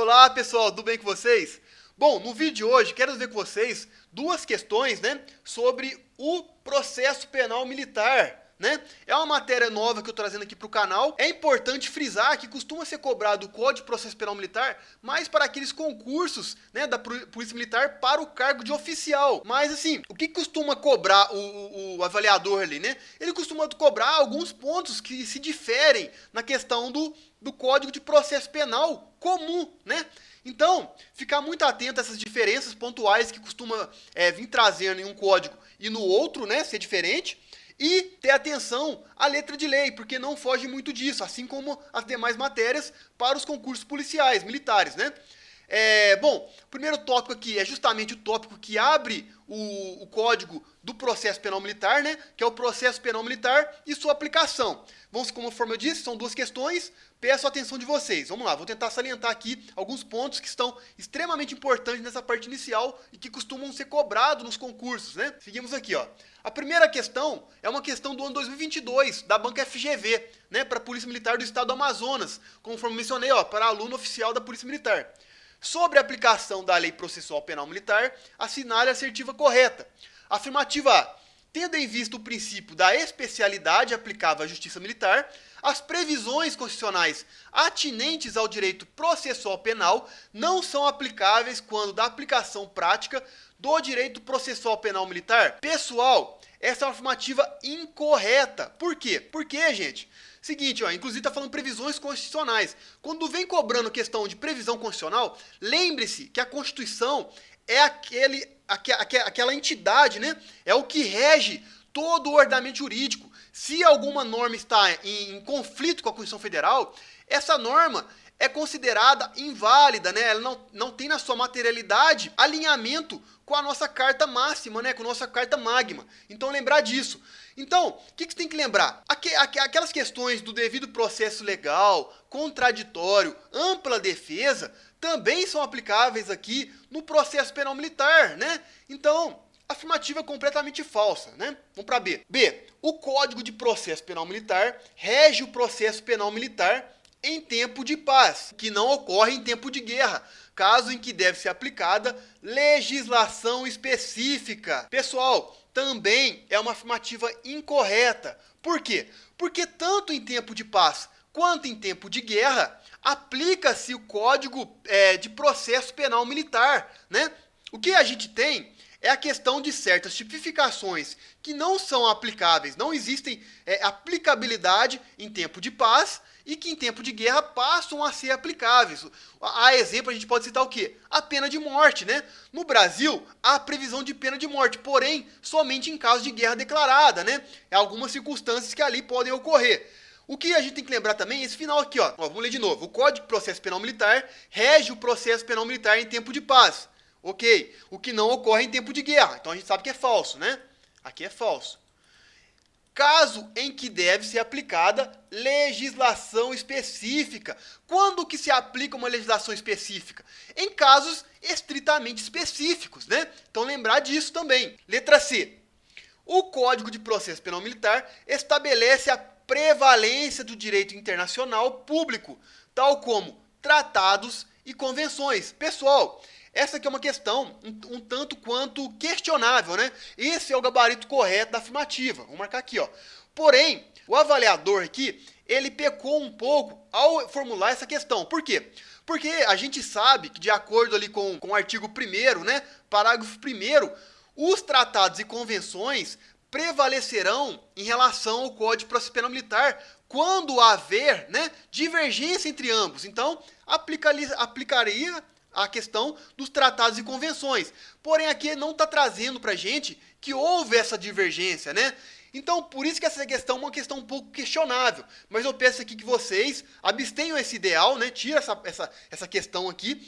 Olá pessoal, tudo bem com vocês? Bom, no vídeo de hoje quero ver com vocês duas questões, sobre o processo penal militar, É uma matéria nova que eu estou trazendo aqui para o canal. É importante frisar que costuma ser cobrado o Código de Processo Penal Militar, mas para aqueles concursos, da Polícia Militar para o cargo de oficial. Mas assim, o que costuma cobrar o avaliador ali, Ele costuma cobrar alguns pontos que se diferem na questão do Código de Processo Penal comum, Então, ficar muito atento a essas diferenças pontuais que costuma vir trazendo em um código e no outro, ser diferente. E ter atenção à letra de lei, porque não foge muito disso, assim como as demais matérias para os concursos policiais, militares, Bom, o primeiro tópico aqui é justamente o tópico que abre o Código do Processo Penal Militar, Que é o Processo Penal Militar e sua aplicação. Vamos, conforme eu disse, são duas questões, peço a atenção de vocês. Vamos lá, vou tentar salientar aqui alguns pontos que estão extremamente importantes nessa parte inicial e que costumam ser cobrados nos concursos, Seguimos aqui, ó. A primeira questão é uma questão do ano 2022, da banca FGV, para a Polícia Militar do Estado do Amazonas, conforme mencionei, para aluno oficial da Polícia Militar. Sobre a aplicação da Lei Processual Penal Militar, assinale a assertiva correta. Afirmativa A. Tendo em vista o princípio da especialidade aplicável à Justiça Militar, as previsões constitucionais atinentes ao direito processual penal não são aplicáveis quando da aplicação prática do direito processual penal militar. Pessoal, essa é uma afirmativa incorreta. Por quê? Porque, gente, seguinte, inclusive está falando previsões constitucionais. Quando vem cobrando questão de previsão constitucional, lembre-se que a Constituição é aquela entidade, É o que rege todo o ordenamento jurídico. Se alguma norma está em conflito com a Constituição Federal, essa norma é considerada inválida, Ela não tem na sua materialidade alinhamento com a nossa carta máxima, com a nossa carta magma. Então, lembrar disso. Então, o que você tem que lembrar? Aquelas questões do devido processo legal, contraditório, ampla defesa, também são aplicáveis aqui no processo penal militar, Então, afirmativa completamente falsa, Vamos para B. B. O Código de Processo Penal Militar rege o processo penal militar em tempo de paz, que não ocorre em tempo de guerra, caso em que deve ser aplicada legislação específica. Pessoal, também é uma afirmativa incorreta. Por quê? Porque tanto em tempo de paz quanto em tempo de guerra, aplica-se o Código de Processo Penal Militar, O que a gente tem é a questão de certas tipificações que não são aplicáveis, não existem aplicabilidade em tempo de paz e que em tempo de guerra passam a ser aplicáveis. A exemplo, a gente pode citar o quê? A pena de morte, No Brasil, há previsão de pena de morte, porém, somente em caso de guerra declarada, Há algumas circunstâncias que ali podem ocorrer. O que a gente tem que lembrar também é esse final aqui, ó. Vamos ler de novo. O Código de Processo Penal Militar rege o processo penal militar em tempo de paz. Ok. O que não ocorre em tempo de guerra. Então a gente sabe que é falso, Aqui é falso. Caso em que deve ser aplicada legislação específica. Quando que se aplica uma legislação específica? Em casos estritamente específicos, Então lembrar disso também. Letra C. O Código de Processo Penal Militar estabelece a prevalência do direito internacional público, tal como tratados e convenções. Pessoal, essa aqui é uma questão um tanto quanto questionável, Esse é o gabarito correto da afirmativa. Vamos marcar aqui, ó. Porém, o avaliador aqui, ele pecou um pouco ao formular essa questão. Por quê? Porque a gente sabe que, de acordo ali com o artigo 1º, parágrafo 1º, os tratados e convenções prevalecerão em relação ao Código de Processo Penal Militar quando haver, divergência entre ambos. Então, aplicaria a questão dos tratados e convenções. Porém, aqui não está trazendo para a gente que houve essa divergência, Então, por isso que essa questão é uma questão um pouco questionável. Mas eu peço aqui que vocês abstenham esse ideal, Tira essa questão aqui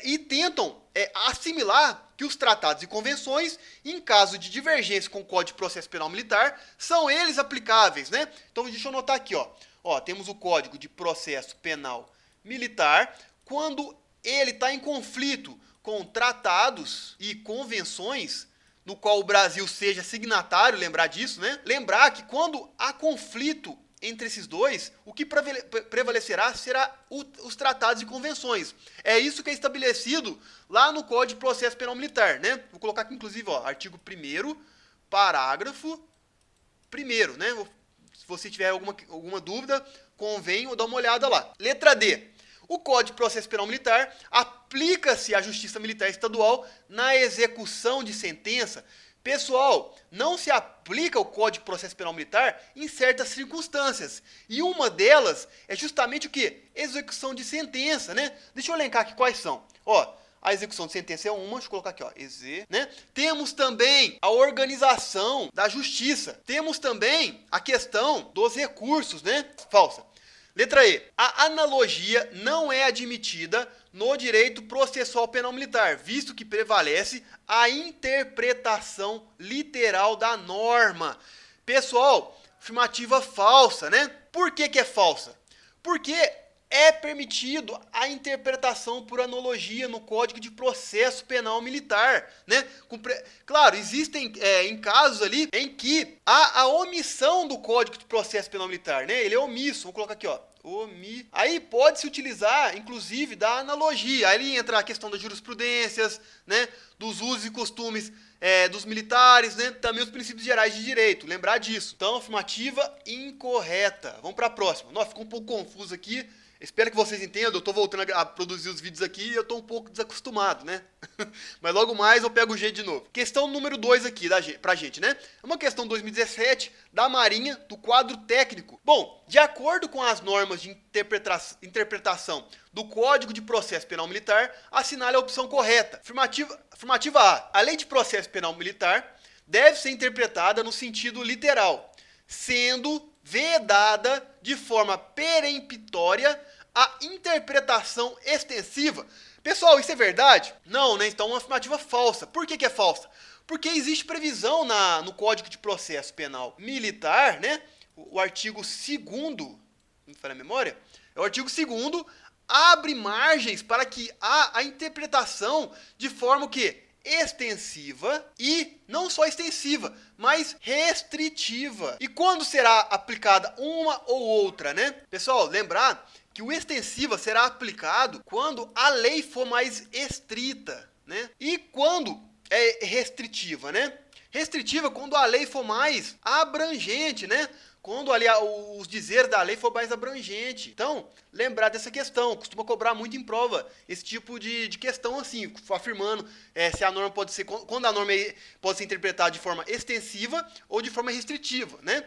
e tentam assimilar que os tratados e convenções, em caso de divergência com o Código de Processo Penal Militar, são eles aplicáveis, Então, deixa eu anotar aqui, ó. Temos o Código de Processo Penal Militar, quando ele está em conflito com tratados e convenções, no qual o Brasil seja signatário, lembrar disso, Lembrar que quando há conflito entre esses dois, o que prevalecerá será os tratados e convenções. É isso que é estabelecido lá no Código de Processo Penal Militar, né? Vou colocar aqui, inclusive, ó, artigo 1º, parágrafo 1º, né? Se você tiver alguma dúvida, convém dar uma olhada lá. Letra D. O Código de Processo Penal Militar aplica-se à Justiça Militar Estadual na execução de sentença. Pessoal, não se aplica o Código de Processo Penal Militar em certas circunstâncias. E uma delas é justamente o quê? Execução de sentença, né? Deixa eu elencar aqui quais são. Ó, a execução de sentença é uma, deixa eu colocar aqui, ó, né? Temos também a organização da justiça. Temos também a questão dos recursos, né? Falsa. Letra E. A analogia não é admitida no direito processual penal militar, visto que prevalece a interpretação literal da norma. Pessoal, afirmativa falsa, né? Por que é falsa? Porque é permitido a interpretação por analogia no Código de Processo Penal Militar, né? Claro, existem em casos ali em que há a omissão do Código de Processo Penal Militar, né? Ele é omisso. Vou colocar aqui, ó. Aí pode-se utilizar, inclusive, da analogia. Aí entra a questão das jurisprudências, né? Dos usos e costumes dos militares, né? Também os princípios gerais de direito. Lembrar disso. Então, afirmativa incorreta. Vamos para a próxima. Nossa, ficou um pouco confuso aqui. Espero que vocês entendam, eu estou voltando a produzir os vídeos aqui e eu estou um pouco desacostumado, né? Mas logo mais eu pego o jeito de novo. Questão número 2 aqui pra gente, né? É uma questão 2017 da Marinha, do quadro técnico. Bom, de acordo com as normas de interpretação do Código de Processo Penal Militar, assinale a opção correta. Afirmativa A. A Lei de Processo Penal Militar deve ser interpretada no sentido literal, sendo vedada de forma peremptória a interpretação extensiva. Pessoal, isso é verdade? Não, né? Então é uma afirmativa falsa. Por que é falsa? Porque existe previsão no Código de Processo Penal Militar, né? O artigo 2º, não falha a memória, o artigo 2º abre margens para que a interpretação de forma o quê? Extensiva e não só extensiva, mas restritiva. E quando será aplicada uma ou outra, né? Pessoal, lembrar que o extensiva será aplicado quando a lei for mais estrita, né? E quando é restritiva, né? Restritiva quando a lei for mais abrangente, né? Quando ali os dizeres da lei for mais abrangente. Então, lembrar dessa questão. Costuma cobrar muito em prova esse tipo de questão assim, afirmando se a norma pode ser, quando a norma pode ser interpretada de forma extensiva ou de forma restritiva, né?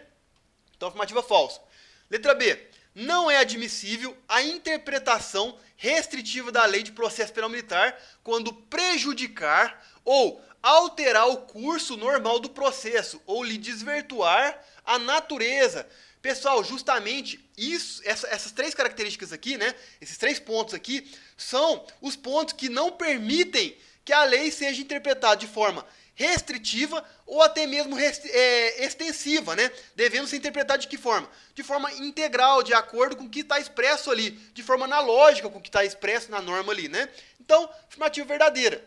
Então, afirmativa falsa. Letra B. Não é admissível a interpretação restritiva da Lei de Processo Penal Militar quando prejudicar ou alterar o curso normal do processo ou lhe desvirtuar a natureza. Pessoal, justamente essas três características aqui, né? Esses 3 pontos aqui são os pontos que não permitem que a lei seja interpretada de forma restritiva ou até mesmo extensiva, né? Devendo ser interpretada de que forma? De forma integral, de acordo com o que está expresso ali, de forma analógica com o que está expresso na norma ali, né? Então, afirmativa verdadeira.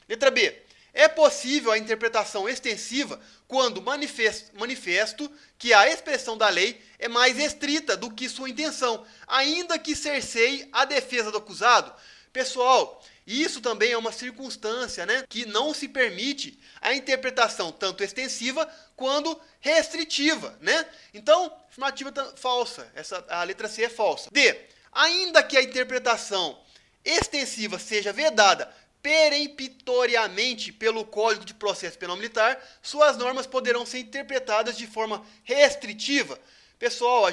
Letra B. É possível a interpretação extensiva quando manifesto que a expressão da lei é mais estrita do que sua intenção, ainda que cerceie a defesa do acusado. Pessoal, isso também é uma circunstância, né, que não se permite a interpretação tanto extensiva quanto restritiva, né? Então, afirmativa falsa. A letra C é falsa. D. Ainda que a interpretação extensiva seja vedada peremptoriamente pelo Código de Processo Penal Militar, suas normas poderão ser interpretadas de forma restritiva. Pessoal,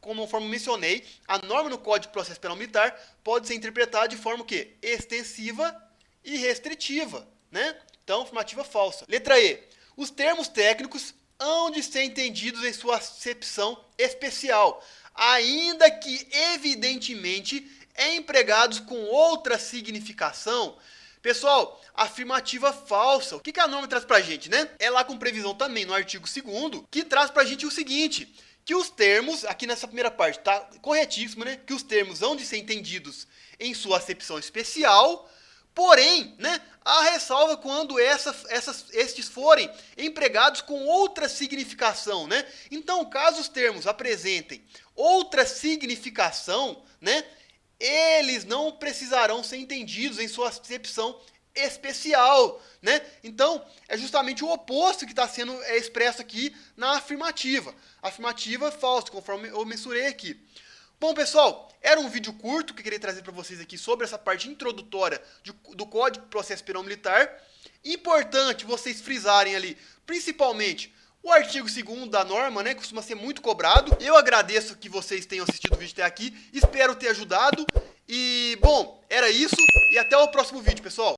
conforme mencionei, a norma no Código de Processo Penal Militar pode ser interpretada de forma o quê? Extensiva e restritiva, né? Então, afirmativa falsa. Letra E. Os termos técnicos hão de ser entendidos em sua acepção especial, ainda que evidentemente empregados com outra significação. Pessoal, afirmativa falsa. O que a norma traz pra gente, né? É lá com previsão também no artigo 2º, que traz pra gente o seguinte, que os termos, aqui nessa primeira parte, tá corretíssimo, né? Que os termos hão de ser entendidos em sua acepção especial, Porém, né, há ressalva quando estes forem empregados com outra significação, né? Então, caso os termos apresentem outra significação, né, eles não precisarão ser entendidos em sua acepção especial, né? Então, é justamente o oposto que está sendo expresso aqui na afirmativa. Afirmativa falsa, conforme eu mensurei aqui. Bom, pessoal, era um vídeo curto que eu queria trazer para vocês aqui sobre essa parte introdutória do Código de Processo Penal Militar. Importante vocês frisarem ali, principalmente, o artigo 2º da norma, né, costuma ser muito cobrado. Eu agradeço que vocês tenham assistido o vídeo até aqui, espero ter ajudado. E, bom, era isso, e até o próximo vídeo, pessoal.